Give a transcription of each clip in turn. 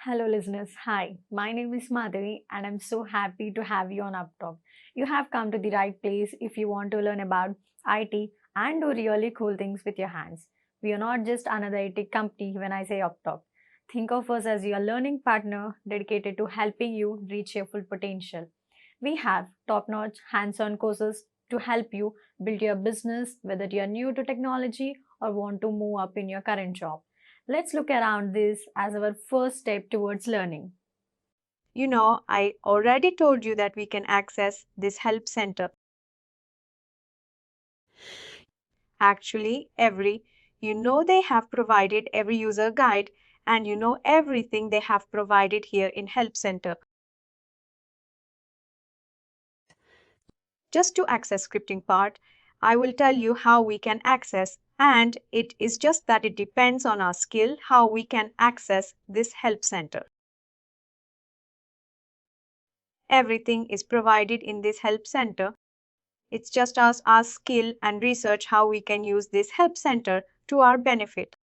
Hello, listeners. Hi, my name is Madhavi, and I'm so happy to have you on Upptalk. You have come to the right place if you want to learn about IT and do really cool things with your hands. We are not just another IT company when I say Upptalk. Think of us as your learning partner dedicated to helping you reach your full potential. We have top notch hands on courses to help you build your business, whether you are new to technology or want to move up in your current job. Let's look around this as our first step towards learning. I already told you that we can access this help center. Actually, they have provided every user guide and everything they have provided here in help center. Just to access scripting part, I will tell you how we can access, and it is just that it depends on our skill how we can access this help center. Everything is provided in this help center. It's just us, our skill and research how we can use this help center to our benefit.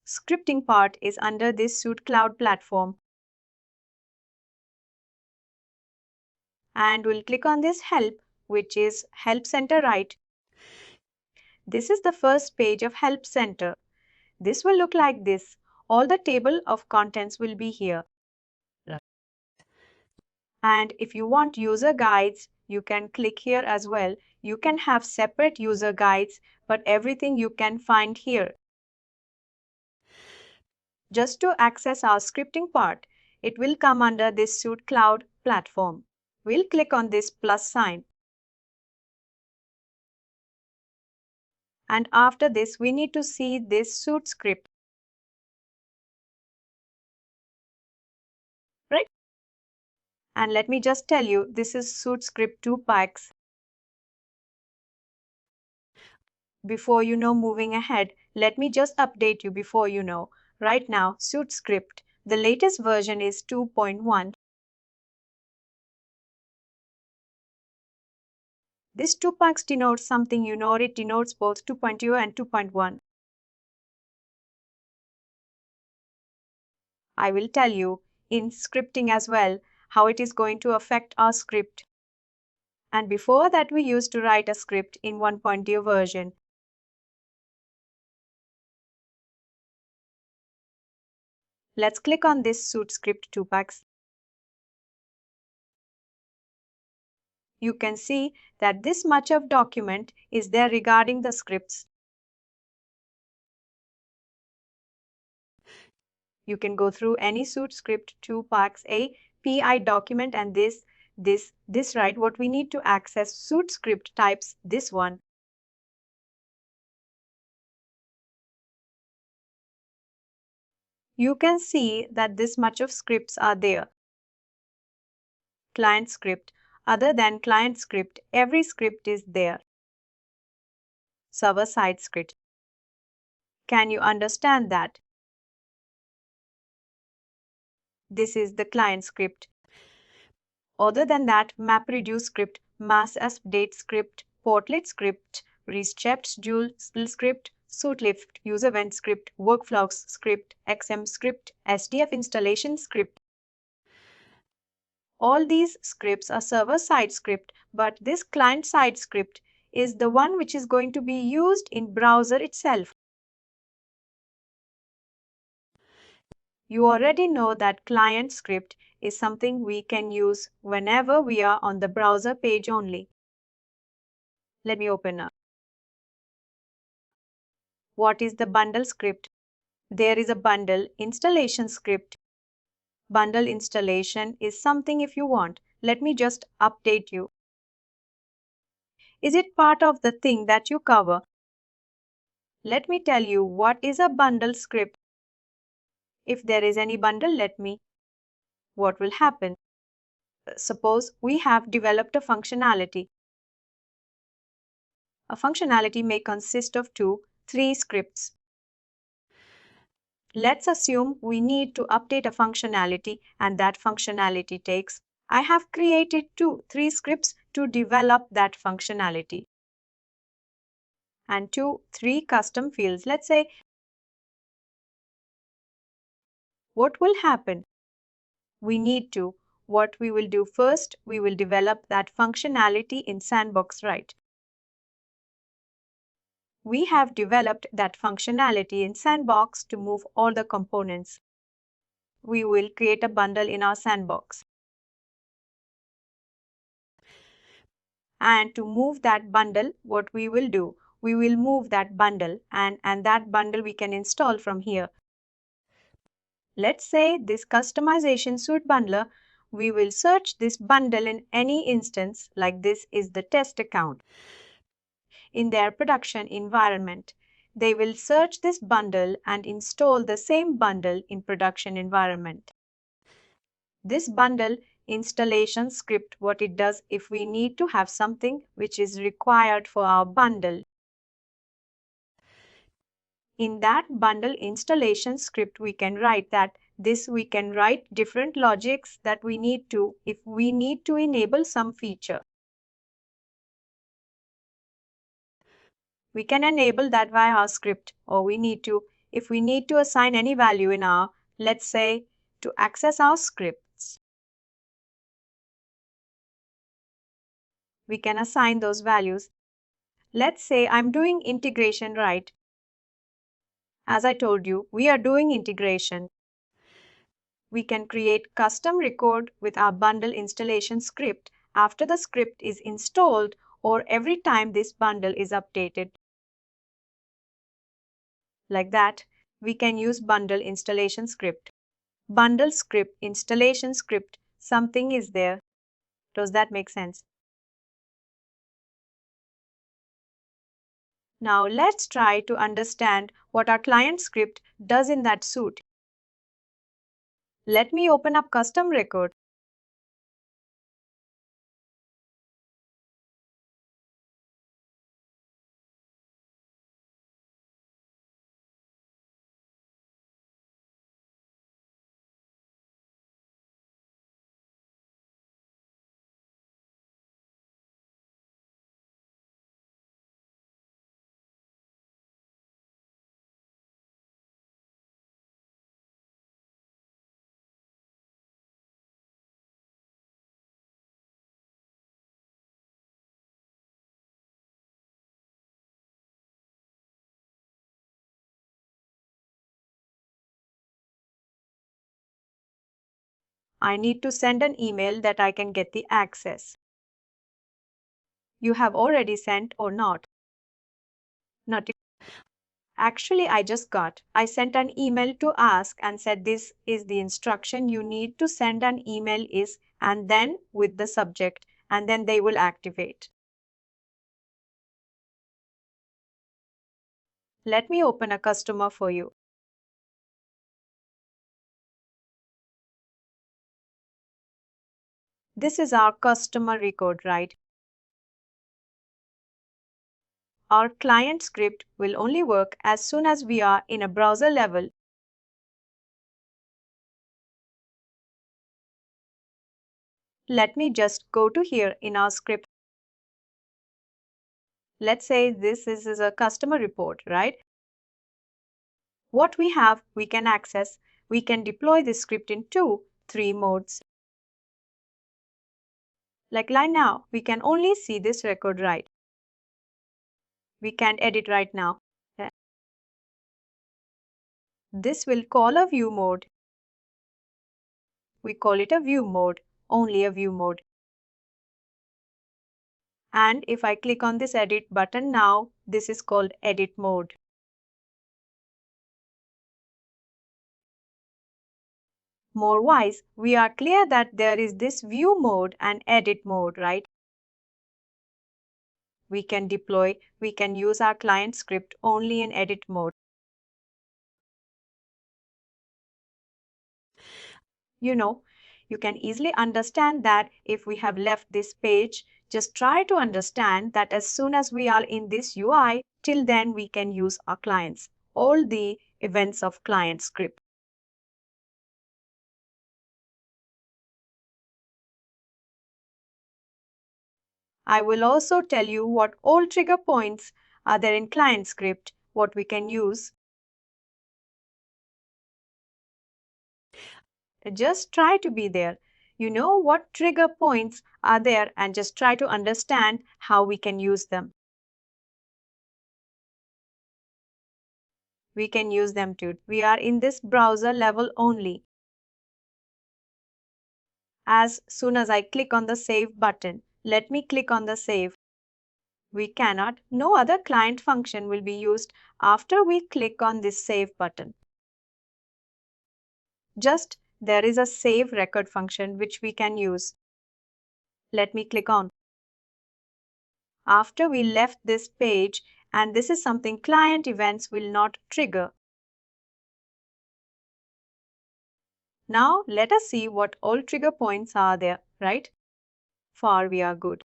Scripting part is under this Suite Cloud platform. And we'll click on this help, which is Help Center right. This is the first page of Help Center. This will look like this. All the table of contents will be here. And if you want user guides, you can click here as well. You can have separate user guides, but everything you can find here. Just to access our scripting part, it will come under this Suite Cloud platform. We'll click on this plus sign. And after this, we need to see this Suite script. Right? And let me just tell you, this is Suite script 2 packs. Before moving ahead, let me just update you before Right now, Suite script, the latest version is 2.1. This 2 packs denotes something it denotes both 2.0 and 2.1. I will tell you in scripting as well how it is going to affect our script. And before that, we used to write a script in 1.0 version. Let's click on this Suite script 2 packs. You can see that this much of document is there regarding the scripts. You can go through any Suite script 2 packs API document and this right what we need to access Suite script types this one. You can see that this much of scripts are there. Client script. Other than client script, every script is there. Server-side script. Can you understand that? This is the client script. Other than that, MapReduce script, mass update script, portlet script, reset schedule script, SuiteLift user event script, workflows script, XM script, SDF installation script. All these scripts are server-side script, but this client-side script is the one which is going to be used in browser itself. You already know that client script is something we can use whenever we are on the browser page only. Let me open up. What is the bundle script? There is a bundle installation script. Bundle installation is something if you want. Let me just update you. Is it part of the thing that you cover? Let me tell you what is a bundle script. If there is any bundle, what will happen? Suppose we have developed a functionality. A functionality may consist of 3 scripts. Let's assume we need to update a functionality and that functionality takes. I have created 3 scripts to develop that functionality. And 3 custom fields. Let's say What will happen? What we will do first, we will develop that functionality in Sandbox, right? We have developed that functionality in Sandbox to move all the components. We will create a bundle in our Sandbox. And to move that bundle, what we will do? We will move that bundle and that bundle we can install from here. Let's say this customization suite bundler, we will search this bundle in any instance, like this is the test account. In their production environment, they will search this bundle and install the same bundle in production environment. This bundle installation script, what it does, if we need to have something which is required for our bundle, in that bundle installation script, we can write different logics that we need to, if we need to enable some feature. We can enable that via our script, or if we need to assign any value in our, let's say, to access our scripts, we can assign those values. Let's say I'm doing integration, right? As I told you, we are doing integration. We can create custom record with our bundle installation script after the script is installed or every time this bundle is updated. Like that, we can use bundle installation script. Bundle script, installation script, something is there. Does that make sense? Now let's try to understand what our client script does in that suite. Let me open up custom record. I need to send an email that I can get the access. You have already sent or not? Not. Actually, I sent an email to ask and said this is the instruction you need to send an email is, and then with the subject, and then they will activate. Let me open a customer for you. This is our customer record, right? Our client script will only work as soon as we are in a browser level. Let me just go to here in our script. Let's say this is a customer report, right? What we have, we can access. We can deploy this script in 3 modes. Like now, we can only see this record, right? We can't edit right now. This will call a view mode. We call it a view mode, only a view mode. And if I click on this edit button now, this is called edit mode. More wise, we are clear that there is this view mode and edit mode, right? We can use our client script only in edit mode. You can easily understand that if we have left this page, just try to understand that as soon as we are in this UI, till then we can use our clients, all the events of client script. I will also tell you what all trigger points are there in client script, what we can use. Just try to be there. You know what trigger points are there and just try to understand how we can use them. We can use them too. We are in this browser level only. As soon as I click on the Save button, let me click on the Save. We cannot, no other client function will be used after we click on this Save button. Just there is a Save record function which we can use. Let me click on. After we left this page, and this is something client events will not trigger. Now let us see what all trigger points are there, right? Far we are good.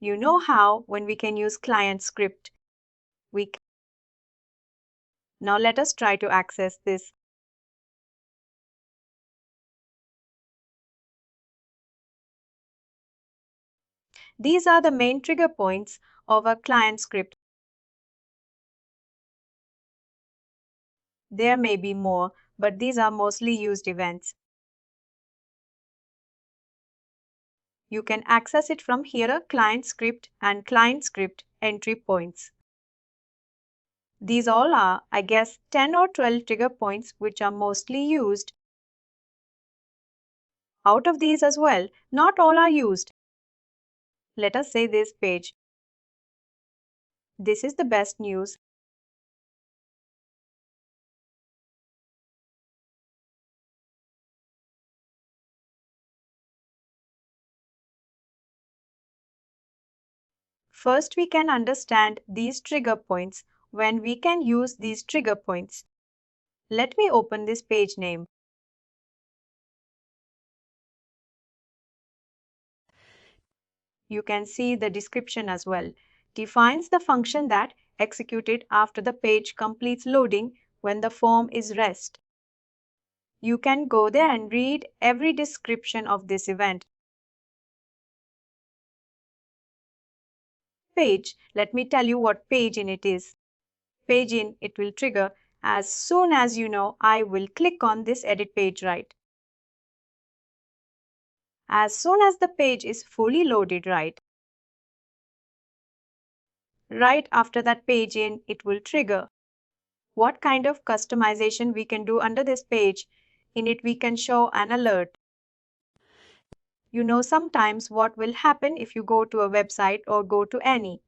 You know how when we can use client script. Now let us try to access this. These are the main trigger points of a client script. There may be more, but these are mostly used events. You can access it from here, client script and client script entry points. These all are, I guess, 10 or 12 trigger points which are mostly used. Out of these as well, not all are used. Let us say this page. This is the best news. First, we can understand these trigger points when we can use these trigger points. Let me open this page name. You can see the description as well. Defines the function that executed after the page completes loading when the form is rest. You can go there and read every description of this event. Page, let me tell you what page in it is. Page in, it will trigger as soon as you know I will click on this edit page right. As soon as the page is fully loaded right. Right after that page in, it will trigger. What kind of customization we can do under this page? In it we can show an alert. You know sometimes what will happen if you go to a website or go to any,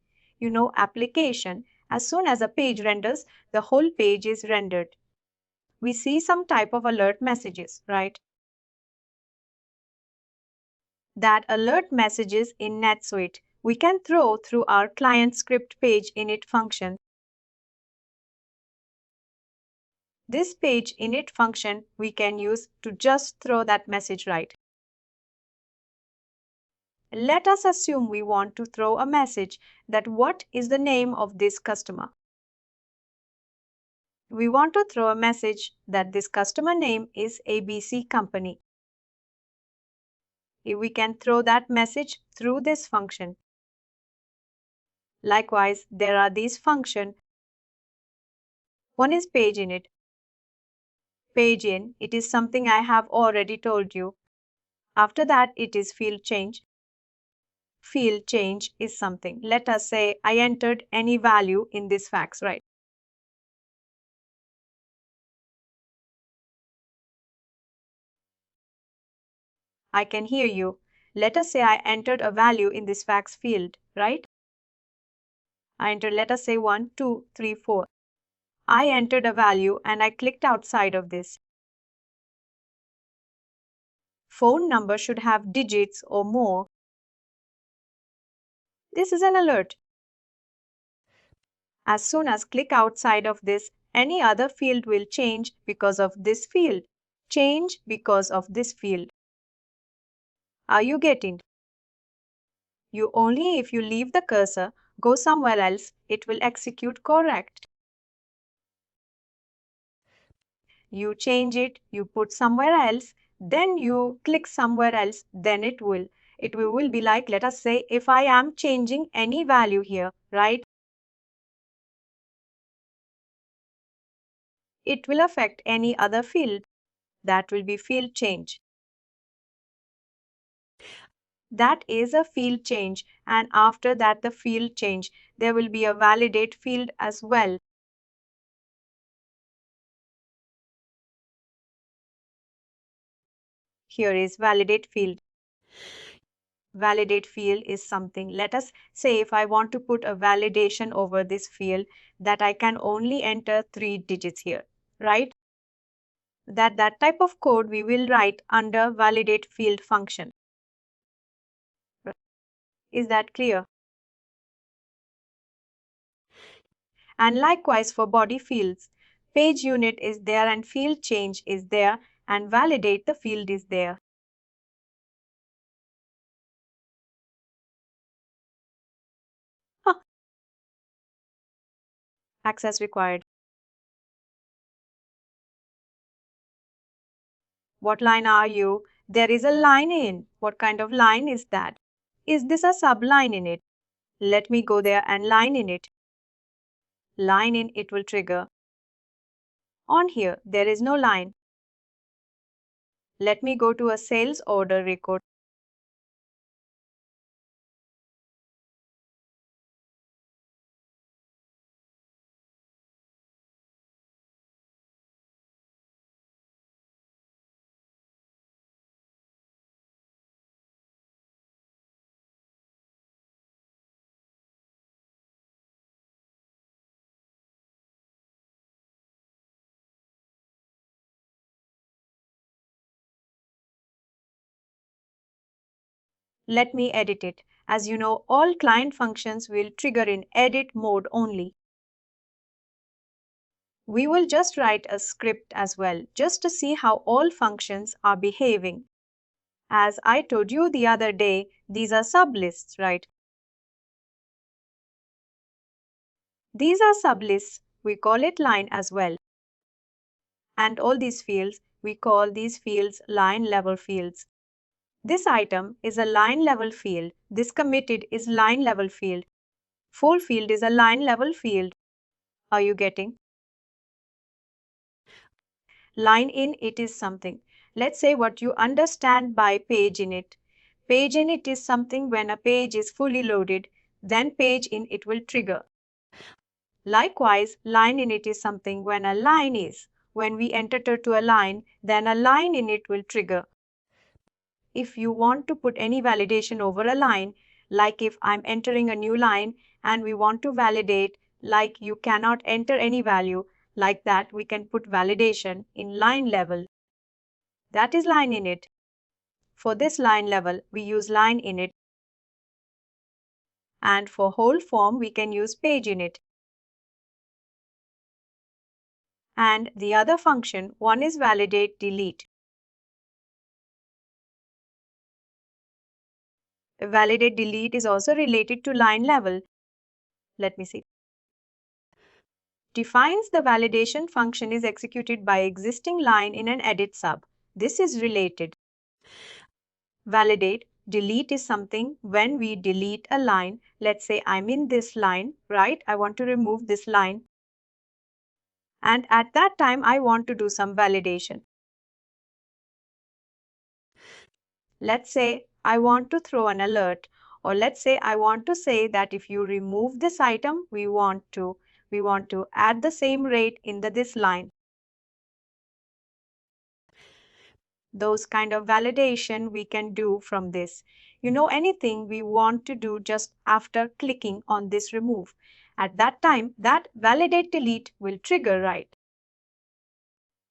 application. As soon as a page renders, the whole page is rendered. We see some type of alert messages, right? That alert messages in NetSuite we can throw through our client script page init function. This page init function we can use to just throw that message right. Let us assume we want to throw a message that what is the name of this customer. We want to throw a message that this customer name is ABC Company. We can throw that message through this function. Likewise, there are these functions. One is page init. Page in, it is something I have already told you. After that, it is field change. Field change is something. Let us say I entered any value in this fax, right? I can hear you. Let us say I entered a value in this fax field, right? I entered, let us say 1, 2, 3, 4. I entered a value and I clicked outside of this. Phone number should have digits or more. This is an alert. As soon as click outside of this, any other field will change because of this field. Change because of this field. Are you getting? You only if you leave the cursor, go somewhere else, it will execute correct. You change it, you put somewhere else, then you click somewhere else, then it will. It will be like, let us say, if I am changing any value here, right? It will affect any other field. that will be field change. That is a field change, and after that the field change, there will be a validate field as well. Here is validate field. Validate field is something, let us say if I want to put a validation over this field, that I can only enter 3 digits here, right? That type of code we will write under validate field function. Is that clear? And likewise for body fields, page unit is there and field change is there and validate the field is there. Huh. Access required. What line are you? There is a line in. What kind of line is that? Is this a subline in it? Let me go there and line in it. Line in it will trigger. On here, there is no line. Let me go to a sales order record. Let me edit it. As you know, all client functions will trigger in edit mode only. We will just write a script as well, just to see how all functions are behaving. As I told you the other day, these are sublists, right? These are sublists. We call it line as well. And all these fields, we call these fields line level fields. This item is a line level field. This committed is line level field. Full field is a line level field. Are you getting? Line in it is something. Let's say what you understand by page init. Page init is something when a page is fully loaded, then page in it will trigger. Likewise, line init is something when a line is. When we enter to a line, then a line in it will trigger. If you want to put any validation over a line, like if I'm entering a new line and we want to validate, like you cannot enter any value, like that we can put validation in line level. That is line init. For this line level, we use line init. And for whole form, we can use page init. And the other function, one is validate delete. Validate delete is also related to line level. Let me see. Defines the validation function is executed by existing line in an edit sub. This is related. Validate delete is something when we delete a line. Let's say I'm in this line, right? I want to remove this line. And at that time, I want to do some validation. Let's say I want to throw an alert, or let's say I want to say that if you remove this item, we want to add the same rate in this line. Those kind of validation we can do from this. You know, anything we want to do just after clicking on this remove. At that time, that validate delete will trigger, right?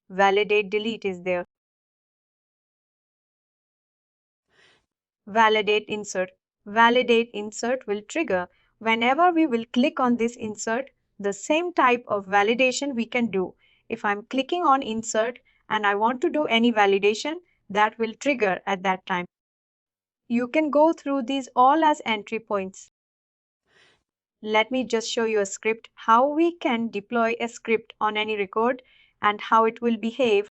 Validate delete is there. Validate insert. Validate insert will trigger whenever we will click on this insert, the same type of validation we can do. If I'm clicking on insert and I want to do any validation, that will trigger at that time. You can go through these all as entry points. Let me just show you a script, how we can deploy a script on any record and how it will behave.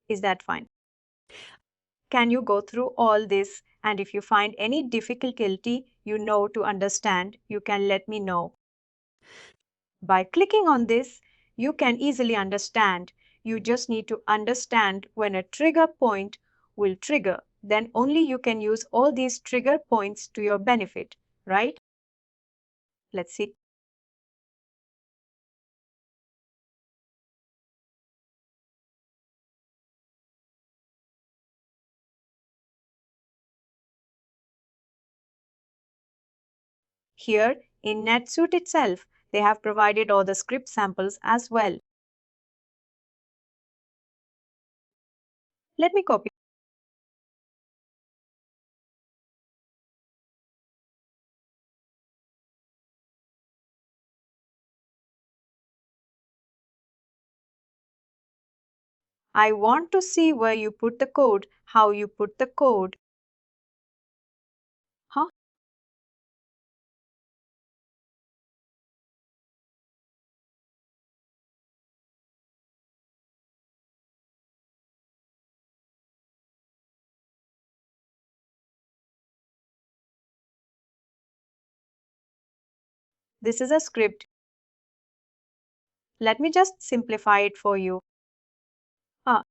Is that fine? Can you go through all this? And if you find any difficulty you know to understand, you can let me know. By clicking on this, you can easily understand. You just need to understand when a trigger point will trigger. Then only you can use all these trigger points to your benefit, right? Let's see. Here in NetSuite itself, they have provided all the script samples as well. Let me copy. I want to see where you put the code, how you put the code. Huh? This is a script. Let me just simplify it for you. Ah,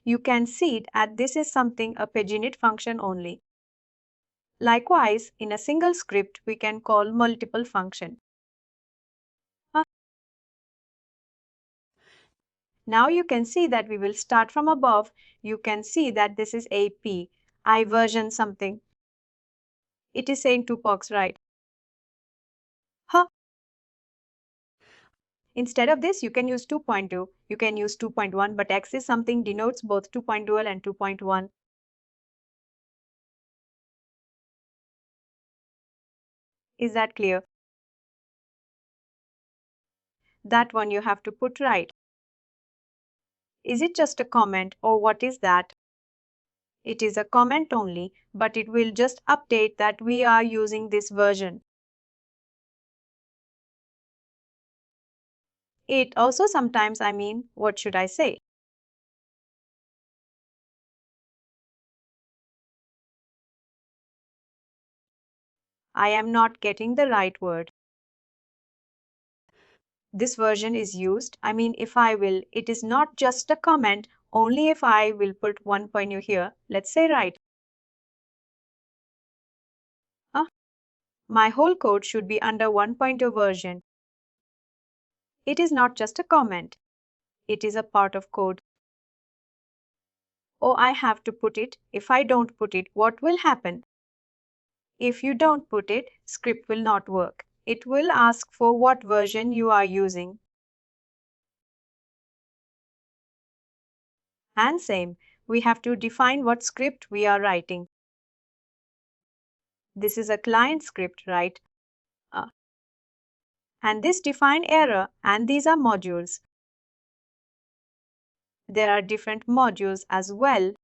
you can see that this is something a paginate function only. Likewise, in a single script, we can call multiple function. Ah, now you can see that we will start from above. You can see that this is AP. I version something. It is saying 2POX, right? Huh? Instead of this, you can use 2.2. You can use 2.1, but X is something denotes both 2.2 and 2.1. Is that clear? That one you have to put right. Is it just a comment or what is that? It is a comment only, but it will just update that we are using this version. It also sometimes, what should I say? I am not getting the right word. This version is used. If I will, it is not just a comment, only if I will put 1.0 here. Let's say right. Huh? My whole code should be under 1.0 version. It is not just a comment. It is a part of code. Oh, I have to put it. If I don't put it, what will happen? If you don't put it, script will not work. It will ask for what version you are using. And same, we have to define what script we are writing. This is a client script, right? Uh, and this define error, and these are modules. There are different modules as well.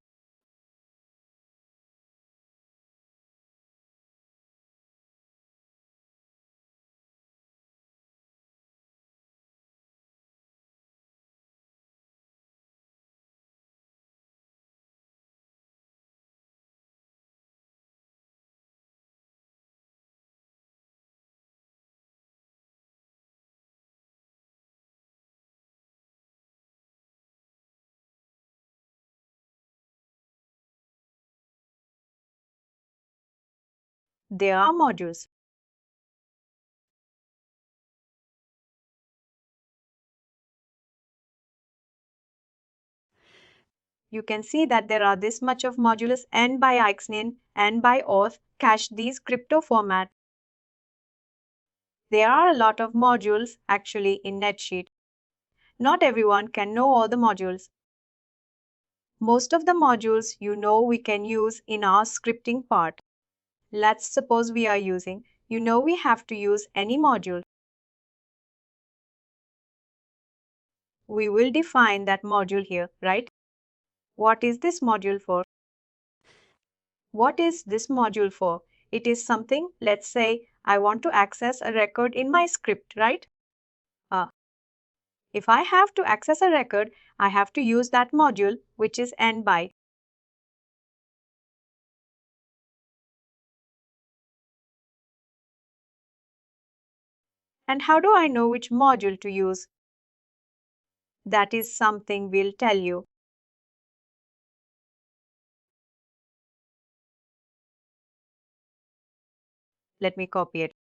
There are modules. You can see that there are this much of modulus n by ixnin, n by auth, cache these crypto format. There are a lot of modules actually in NetSuite. Not everyone can know all the modules. Most of the modules we can use in our scripting part. Let's suppose we are using, we have to use any module. We will define that module here, right? What is this module for? What is this module for? It is something, let's say, I want to access a record in my script, right? Uh, if I have to access a record, I have to use that module, which is n by. And how do I know which module to use? That is something we'll tell you. Let me copy it.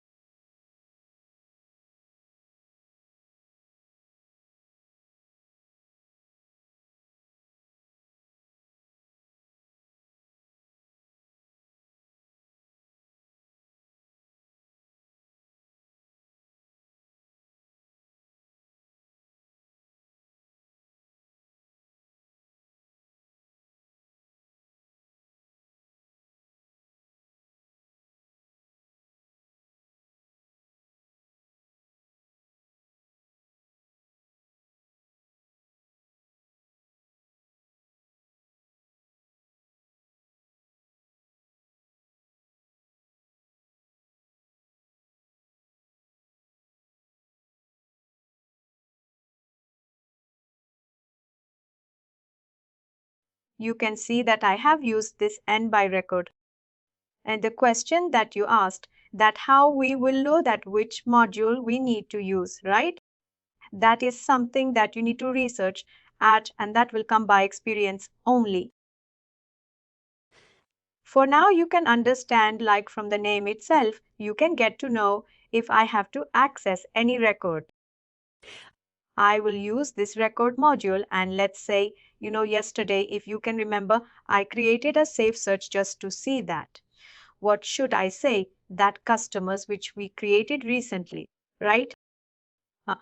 You can see that I have used this n by record. And the question that you asked, that how we will know that which module we need to use, right? That is something that you need to research at, and that will come by experience only. For now, you can understand, like from the name itself, you can get to know if I have to access any record. I will use this record module, and let's say, yesterday, if you can remember, I created a safe search just to see that. What should I say? That customers which we created recently, right? Uh,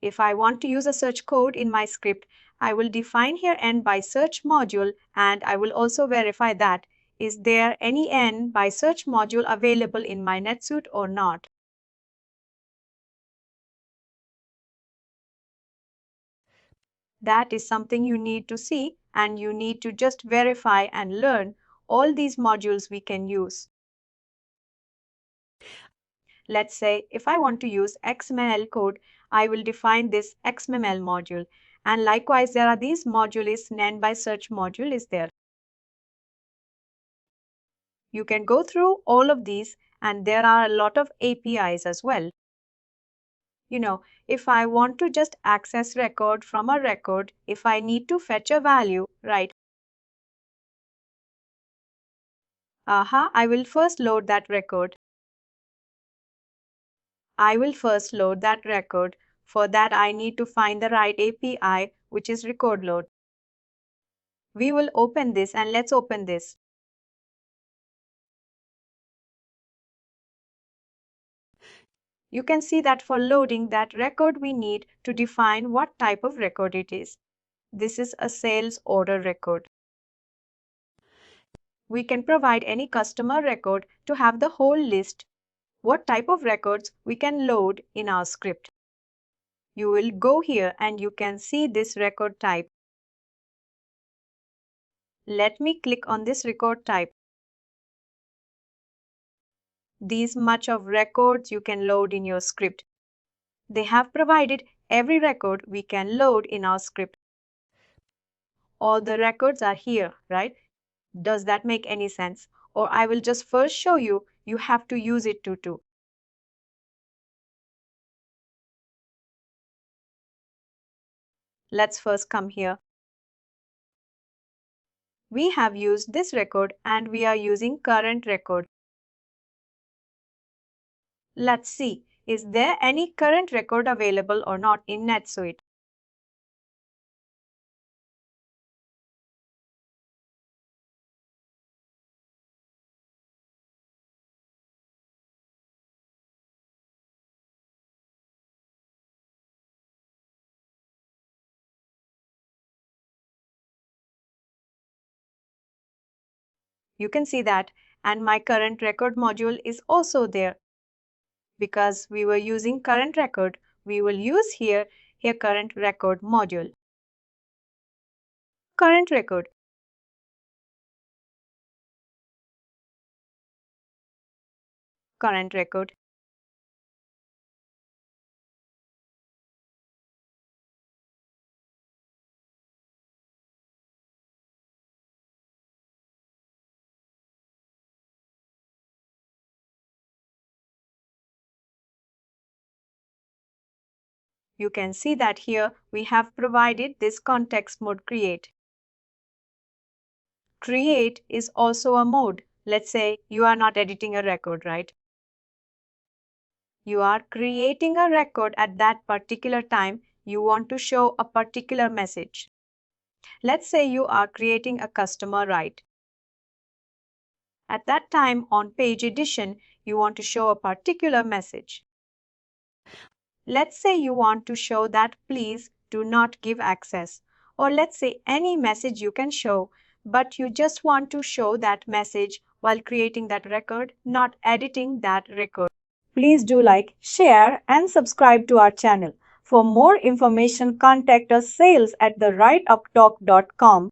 If I want to use a search code in my script, I will define here n by search module, and I will also verify that is there any n by search module available in my NetSuite or not. That is something you need to see, and you need to just verify and learn all these modules we can use. Let's say if I want to use XML code, I will define this XML module. And likewise, there are these modules, n by search module is there. You can go through all of these, and there are a lot of APIs as well. If I want to just access record from a record, if I need to fetch a value, right? I will first load that record. For that, I need to find the right API, which is record load. We will open this, and let's open this. You can see that for loading that record, we need to define what type of record it is. This is a sales order record. We can provide any customer record to have the whole list. What type of records we can load in our script. You will go here and you can see this record type. Let me click on this record type. These much of records you can load in your script. They have provided every record we can load in our script. All the records are here, right? Does that make any sense? Or I will just first show you, you have to use it too. Let's first come here. We have used this record and we are using current record. Let's see, is there any current record available or not in NetSuite? You can see that, and my current record module is also there. Because we were using current record, we will use here current record module. Current record. Current record. You can see that here we have provided this context mode create. Create is also a mode. Let's say you are not editing a record, right? You are creating a record at that particular time. You want to show a particular message. Let's say you are creating a customer, right? At that time on page edition, you want to show a particular message. Let's say you want to show that please do not give access, or let's say any message you can show, but you just want to show that message while creating that record, not editing that record. Please do like, share, and subscribe to our channel. For more information, contact us sales@therightuptalk.com.